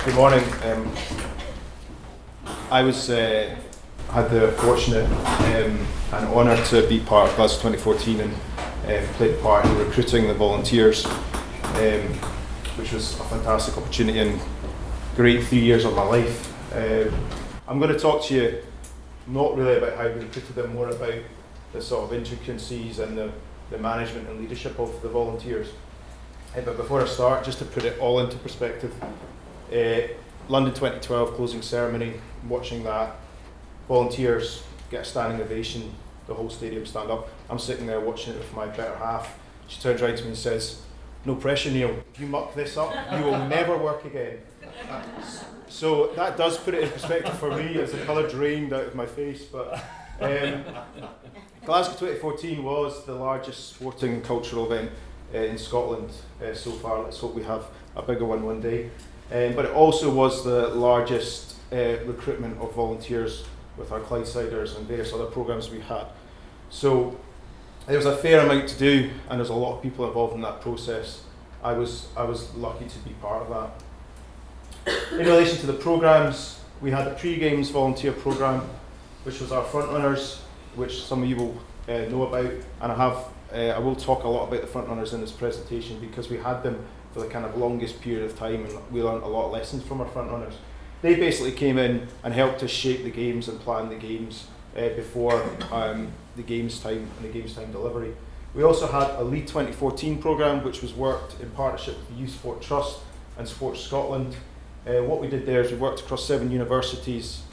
Good morning. I had the fortunate and honour to be part of Glasgow 2014 and played part in recruiting the volunteers, which was a fantastic opportunity and great 3 years of my life. I'm going to talk to you not really about how we recruited them, more about the sort of intricacies and the management and leadership of the volunteers. But before I start, just to put it all into perspective, London 2012 closing ceremony, watching that, volunteers get a standing ovation, the whole stadium stand up. I'm sitting there watching it with my better half. She turns right to me and says, "No pressure, Neil, if you muck this up, you will never work again." So that does put it in perspective for me as the colour drained out of my face. But Glasgow 2014 was the largest sporting and cultural event in Scotland so far. Let's hope we have a bigger one day. But it also was the largest recruitment of volunteers with our Clyde-siders and various other programmes we had. So there was a fair amount to do, and there's a lot of people involved in that process. I was lucky to be part of that. In relation to the programmes, we had a pre-games volunteer programme, which was our Frontrunners, which some of you will know about, and I will talk a lot about the Frontrunners in this presentation because we had them for the kind of longest period of time and we learned a lot of lessons from our Frontrunners. They basically came in and helped us shape the games and plan the games before the games time and the games time delivery. We also had a Lead 2014 programme which was worked in partnership with the Youth Sport Trust and Sports Scotland. What we did there is we worked across 7 universities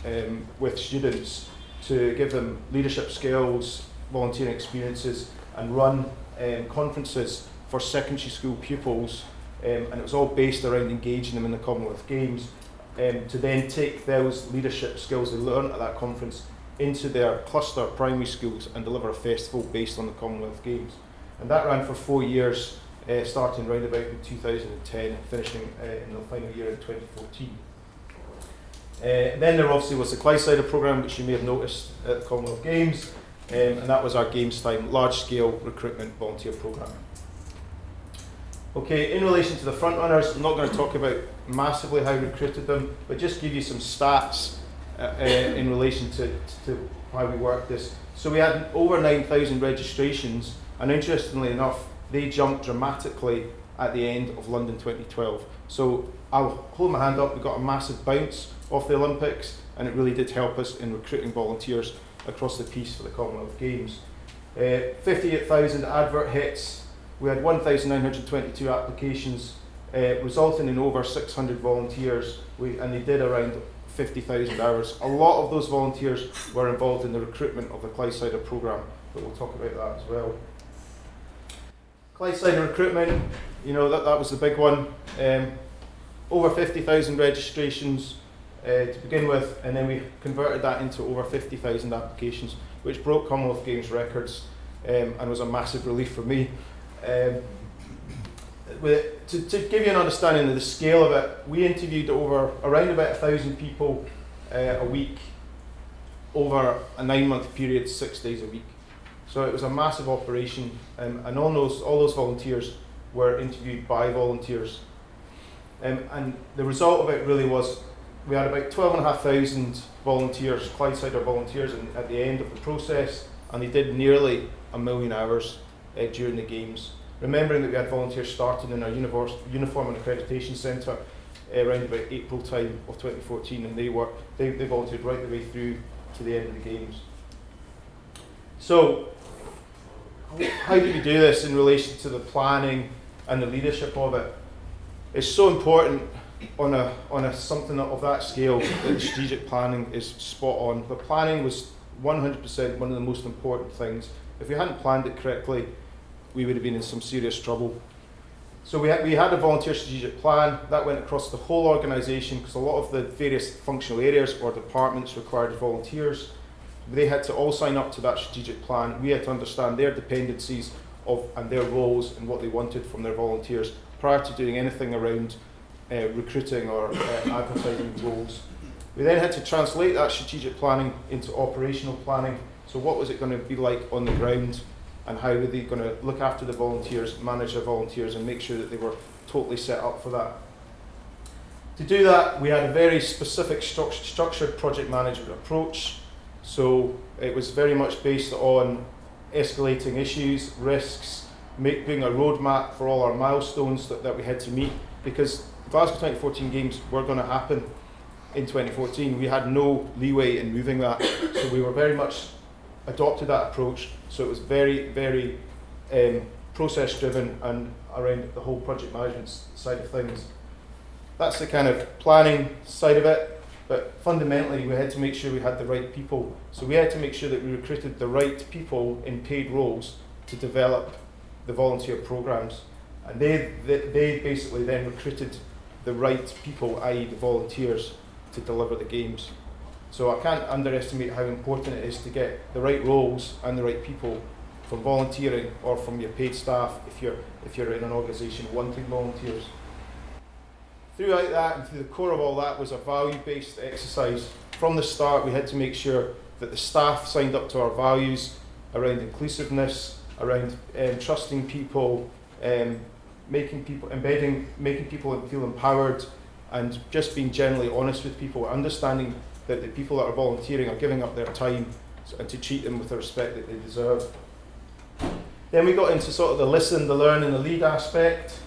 with students to give them leadership skills, volunteering experiences and run conferences for secondary school pupils, and it was all based around engaging them in the Commonwealth Games to then take those leadership skills they learned at that conference into their cluster primary schools and deliver a festival based on the Commonwealth Games. And that ran for 4 years, starting round about in 2010 and finishing in the final year in 2014. Then there obviously was the Clyde-sider programme, which you may have noticed at the Commonwealth Games, and that was our games time, large-scale recruitment volunteer programme. Okay, in relation to the Frontrunners, I'm not going to talk about massively how we recruited them, but just give you some stats in relation to how we worked this. So we had over 9,000 registrations, and interestingly enough, they jumped dramatically at the end of London 2012. So I'll hold my hand up, we got a massive bounce off the Olympics, and it really did help us in recruiting volunteers across the piece for the Commonwealth Games. 58,000 advert hits. We had 1,922 applications, resulting in over 600 volunteers, and they did around 50,000 hours. A lot of those volunteers were involved in the recruitment of the Clyde-sider programme, but we'll talk about that as well. Clyde-sider recruitment, you know, that was the big one. Over 50,000 registrations to begin with, and then we converted that into over 50,000 applications, which broke Commonwealth Games records and was a massive relief for me. To give you an understanding of the scale of it, we interviewed around about 1,000 people a week over a 9-month period, 6 days a week. So it was a massive operation, and all those volunteers were interviewed by volunteers. And the result of it really was we had about 12,500 volunteers, Clyde-sider volunteers, at the end of the process, and they did nearly 1 million hours during the games. Remembering that we had volunteers starting in our Uniform and Accreditation Centre around about April time of 2014, and they volunteered right the way through to the end of the games. So how did we do this in relation to the planning and the leadership of it? It's so important on a something of that scale that the strategic planning is spot on. The planning was 100% one of the most important things. If we hadn't planned it correctly, we would have been in some serious trouble. So we had a volunteer strategic plan that went across the whole organisation because a lot of the various functional areas or departments required volunteers. They had to all sign up to that strategic plan. We had to understand their dependencies and their roles and what they wanted from their volunteers prior to doing anything around recruiting or advertising roles. We then had to translate that strategic planning into operational planning. So what was it going to be like on the ground, and how were they going to look after the volunteers, manage their volunteers, and make sure that they were totally set up for that. To do that, we had a very specific structured project management approach. So it was very much based on escalating issues, risks, doing a roadmap for all our milestones that we had to meet, because the Glasgow 2014 Games were going to happen in 2014. We had no leeway in moving that, so we were very much adopted that approach. So it was very, very process driven and around the whole project management side of things. That's the kind of planning side of it, but fundamentally we had to make sure we had the right people. So we had to make sure that we recruited the right people in paid roles to develop the volunteer programs, and they basically then recruited the right people, i.e. the volunteers, to deliver the games. So I can't underestimate how important it is to get the right roles and the right people from volunteering or from your paid staff if you're in an organisation wanting volunteers. Throughout that and through the core of all that was a value-based exercise. From the start we had to make sure that the staff signed up to our values around inclusiveness, around trusting people, making people feel empowered, and just being generally honest with people, understanding that the people that are volunteering are giving up their time, and to treat them with the respect that they deserve. Then we got into sort of the listen, the learn and the lead aspect.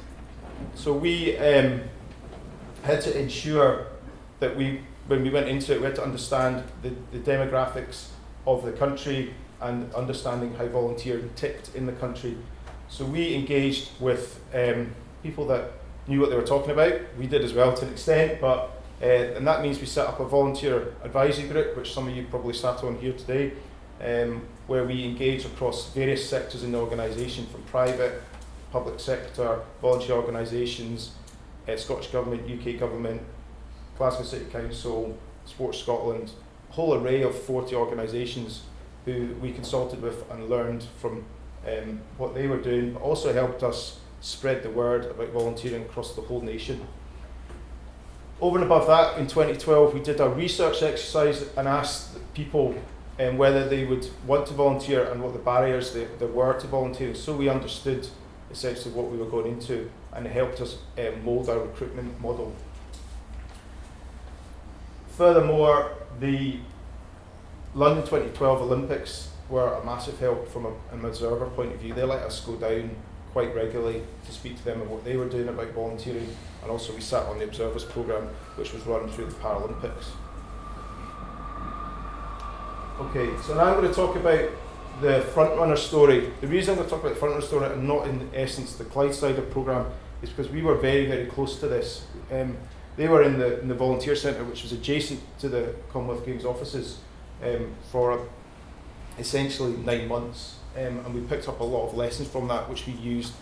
So we had to ensure that when we went into it, we had to understand the demographics of the country and understanding how volunteering ticked in the country. So we engaged with people that knew what they were talking about. We did as well to an extent, but and that means we set up a volunteer advisory group, which some of you probably sat on here today, where we engage across various sectors in the organisation, from private, public sector, volunteer organisations, Scottish Government, UK Government, Glasgow City Council, Sports Scotland, a whole array of 40 organisations who we consulted with and learned from what they were doing, but also helped us spread the word about volunteering across the whole nation. Over and above that, in 2012, we did a research exercise and asked people whether they would want to volunteer and what the barriers there were to volunteering, so we understood essentially what we were going into, and it helped us mould our recruitment model. Furthermore, the London 2012 Olympics were a massive help from an observer point of view. They let us go down quite regularly to speak to them about what they were doing about volunteering, and also we sat on the Observers programme, which was run through the Paralympics. Okay, so now I'm going to talk about the Frontrunner story. The reason I'm going to talk about the Frontrunner story and not in essence the Clyde-sider programme is because we were very, very close to this. They were in the volunteer centre, which was adjacent to the Commonwealth Games offices, for essentially 9 months, and we picked up a lot of lessons from that, which we used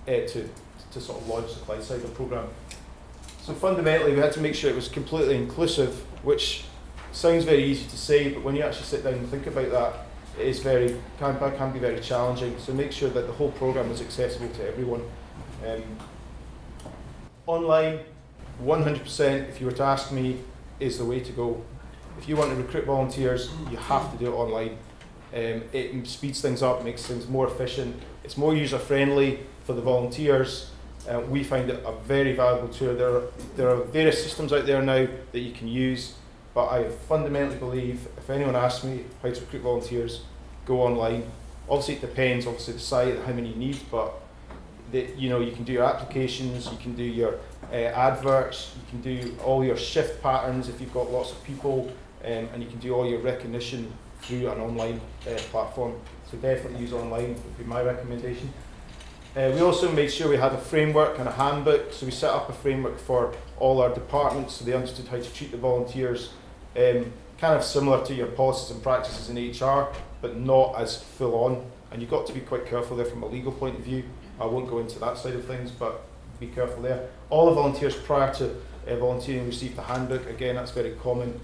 to sort of launch the Clyde-sider programme. So fundamentally, we had to make sure it was completely inclusive, which sounds very easy to say, but when you actually sit down and think about that, it is can be very challenging. So make sure that the whole programme is accessible to everyone. Online, 100%, if you were to ask me, is the way to go. If you want to recruit volunteers, you have to do it online. It speeds things up, makes things more efficient. It's more user-friendly for the volunteers. We find it a very valuable tool. There are various systems out there now that you can use, but I fundamentally believe if anyone asks me how to recruit volunteers, go online. Obviously it depends, obviously the site, how many you need, but you can do your applications, you can do your adverts, you can do all your shift patterns if you've got lots of people, and you can do all your recognition through an online platform. So definitely use online would be my recommendation. We also made sure we had a framework and a handbook, so we set up a framework for all our departments so they understood how to treat the volunteers, kind of similar to your policies and practices in HR, but not as full on. And you've got to be quite careful there from a legal point of view. I won't go into that side of things, but be careful there. All the volunteers prior to volunteering received the handbook. Again, that's very common.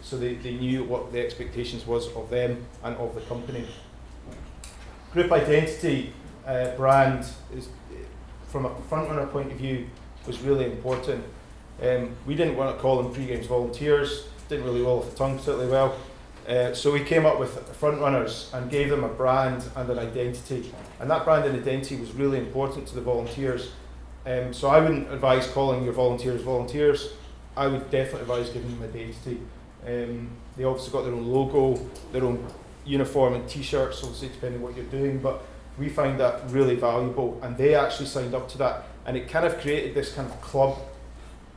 So they knew what the expectations was of them and of the company. Group identity, brand, is, from a frontrunner point of view, was really important. We didn't want to call them pre-games volunteers, didn't really roll off the tongue particularly well. So we came up with Frontrunners and gave them a brand and an identity. And that brand and identity was really important to the volunteers. So I wouldn't advise calling your volunteers volunteers. I would definitely advise giving them identity. They obviously got their own logo, their own uniform and t-shirts, obviously depending on what you're doing, but we find that really valuable, and they actually signed up to that, and it kind of created this kind of club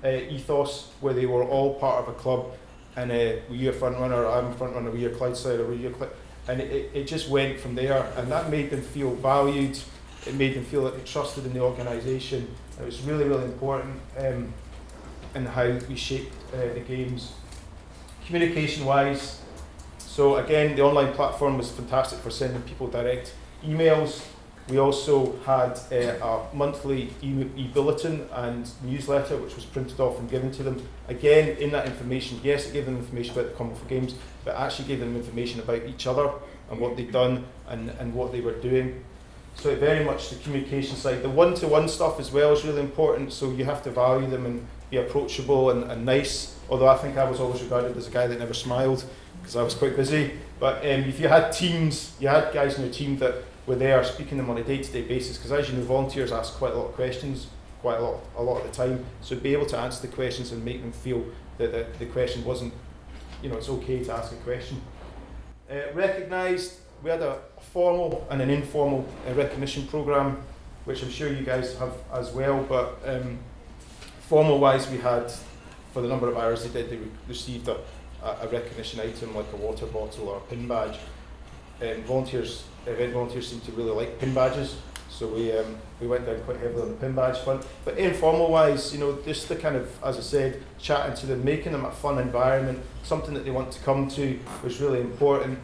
ethos where they were all part of a club, and you're a front runner, I'm a front runner, we're a Clyde-sider, and it just went from there, and that made them feel valued. It made them feel like they trusted in the organisation. It was really, really important in how we shaped the games. Communication-wise, so again, the online platform was fantastic for sending people direct emails. We also had a monthly e-bulletin and newsletter, which was printed off and given to them. Again, in that information, yes, it gave them information about the Commonwealth Games, but actually gave them information about each other and what they'd done and what they were doing. So very much the communication side. The one-to-one stuff as well is really important, so you have to value them and be approachable and nice, although I think I was always regarded as a guy that never smiled, because I was quite busy. But if you had teams, you had guys in your team that were there speaking to them on a day-to-day basis, because as you know, volunteers ask quite a lot of questions, a lot of the time, so be able to answer the questions and make them feel that the question wasn't, it's okay to ask a question. Recognised, we had a formal and an informal recognition programme, which I'm sure you guys have as well, but formal wise, we had, for the number of hours they did, they received a recognition item like a water bottle or a pin badge. Event volunteers seem to really like pin badges, so we went down quite heavily on the pin badge front. But informal wise, just the kind of, as I said, chatting to them, making them a fun environment, something that they want to come to was really important.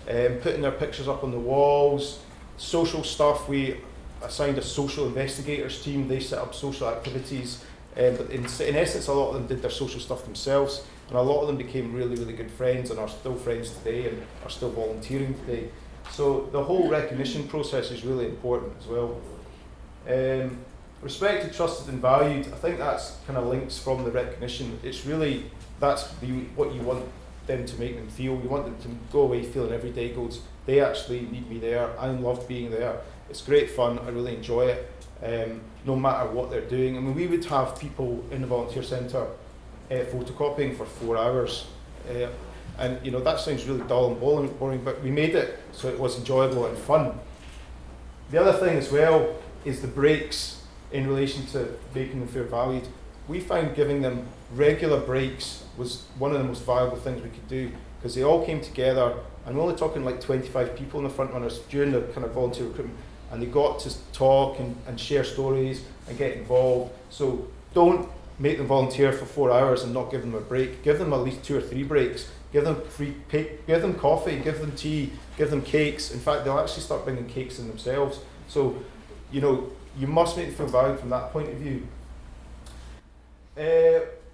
Putting their pictures up on the walls, social stuff. We assigned a social investigators team. They set up social activities, but in essence, a lot of them did their social stuff themselves, and a lot of them became really, really good friends and are still friends today and are still volunteering today. So the whole recognition process is really important as well. Respected, trusted and valued, I think that's kind of links from the recognition. It's really, what you want them to make them feel. You want them to go away feeling every day goes, they actually need me there, I loved being there, it's great fun, I really enjoy it, no matter what they're doing. I mean, we would have people in the volunteer centre photocopying for 4 hours, and that sounds really dull and boring, but we made it so it was enjoyable and fun. The other thing as well is the breaks in relation to making them feel valued. We found giving them regular breaks was one of the most valuable things we could do, because they all came together, and we're only talking like 25 people in the Frontrunners during the kind of volunteer recruitment, and they got to talk and share stories and get involved. So don't make them volunteer for 4 hours and not give them a break. Give them at least 2 or 3 breaks. Give them give them coffee, give them tea, give them cakes. In fact, they'll actually start bringing cakes in themselves. So, you must make them feel valued from that point of view.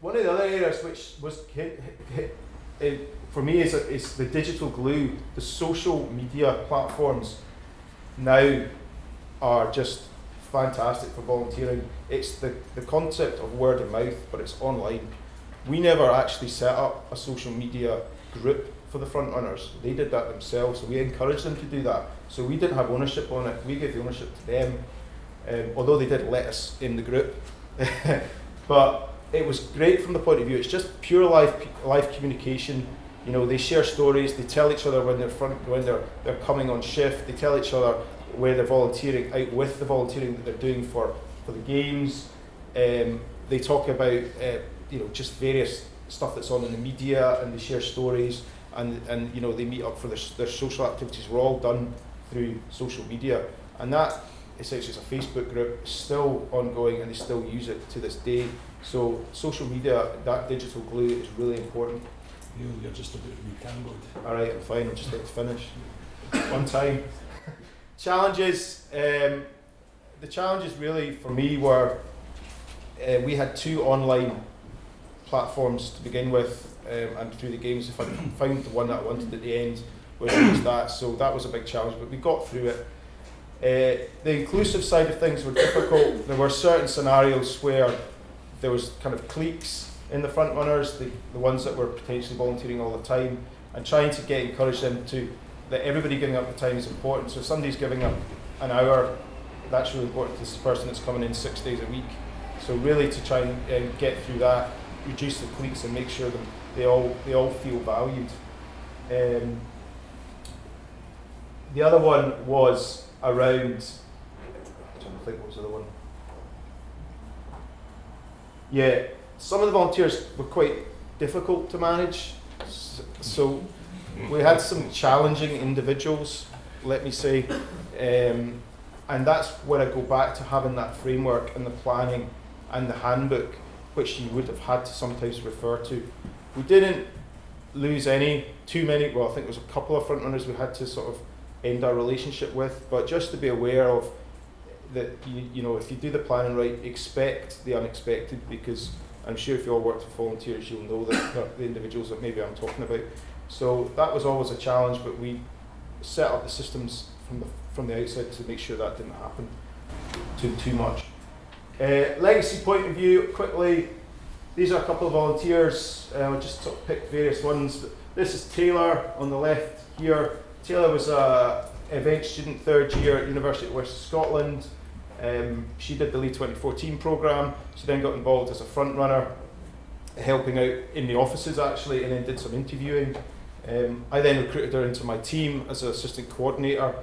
One of the other areas which was for me is the digital glue. The social media platforms now are just fantastic for volunteering. It's the concept of word of mouth, but it's online. We never actually set up a social media group for the Frontrunners. They did that themselves, so we encouraged them to do that. So we didn't have ownership on it. We gave the ownership to them, although they did let us in the group. But it was great from the point of view. It's just pure live communication. They share stories. They tell each other when they're coming on shift. They tell each other where they're volunteering out with the volunteering that they're doing for the games. They talk about just various stuff that's on in the media, and they share stories, and they meet up for their social activities. Were all done through social media, and that essentially is a Facebook group. It's still ongoing, and they still use it to this day. So social media, that digital glue is really important. Neil, you're just about to be cancelled. All right, I'm fine. I'm just about to finish. On time. Challenges. The challenges really for me were we had 2 online platforms to begin with, and through the games, if I found the one that I wanted at the end, was that. So that was a big challenge, but we got through it. The inclusive side of things were difficult. There were certain scenarios where there was kind of cliques in the Frontrunners, the ones that were potentially volunteering all the time, and trying to encourage them that everybody giving up the time is important. So if somebody's giving up an hour that's really important to this person that's coming in 6 days a week. So really to try and get through that, reduce the cliques and make sure that they all feel valued. The other one was around, I'm trying to think what was the other one. Yeah, some of the volunteers were quite difficult to manage. So we had some challenging individuals, let me say, and that's where I go back to having that framework and the planning and the handbook, which you would have had to sometimes refer to. We didn't lose too many, well, I think there was a couple of frontrunners we had to sort of end our relationship with, but just to be aware of that, you know, if you do the planning right, expect the unexpected, because I'm sure if you all worked with volunteers, you'll know that the individuals that maybe I'm talking about. So that was always a challenge, but we set up the systems from the outset to make sure that didn't happen too much. Legacy point of view, quickly, these are a couple of volunteers. I'll just sort of pick various ones. This is Taylor on the left here. Taylor was an event student, third year at University of West Scotland. She did the Lead 2014 programme. She then got involved as a front runner, helping out in the offices actually, and then did some interviewing. I then recruited her into my team as an assistant coordinator,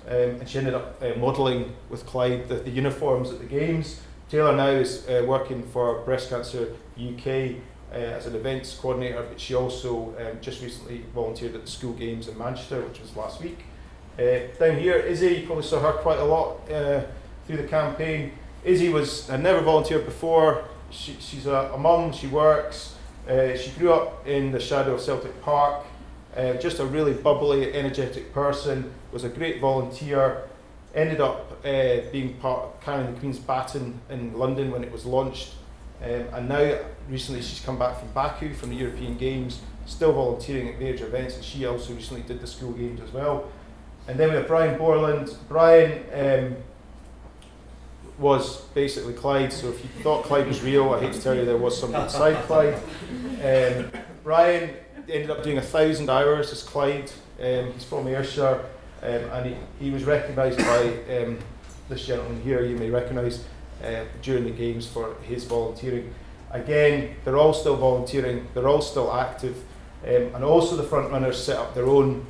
and she ended up modelling with Clyde the uniforms at the games. Taylor now is working for Breast Cancer UK as an events coordinator, but she also just recently volunteered at the school games in Manchester, which was last week. Down here, Izzy, you probably saw her quite a lot through the campaign. Izzy had never volunteered before. She's a mum, she works. She grew up in the shadow of Celtic Park. Just a really bubbly, energetic person, was a great volunteer. Ended up being part of carrying the Queen's baton in London when it was launched. And now, recently, she's come back from Baku, from the European Games, still volunteering at major events, and she also recently did the school games as well. And then we have Brian Borland. Brian was basically Clyde, so if you thought Clyde was real, I hate to tell you there was something inside Clyde. Brian ended up doing 1,000 hours as Clyde. He's from Ayrshire, and he was recognised by this gentleman here, you may recognise, during the games for his volunteering. Again, they're all still volunteering, they're all still active, and also the frontrunners set up their own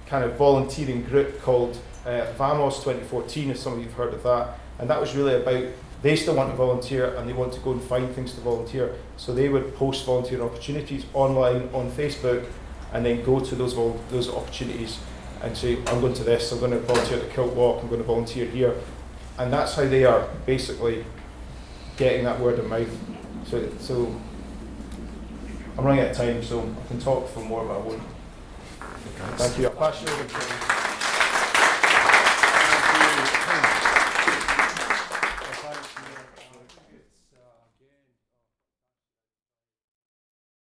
kind of volunteering group called Vamos 2014, if some of you have heard of that, and that was really about, they still want to volunteer and they want to go and find things to volunteer, so they would post volunteering opportunities online on Facebook and then go to those opportunities and say, I'm going to this, I'm going to volunteer at the Kilt Walk, I'm going to volunteer here. And that's how they are basically getting that word of mouth. So I'm running out of time, so I can talk for more, but I won't. Thank you. I'll pass you over to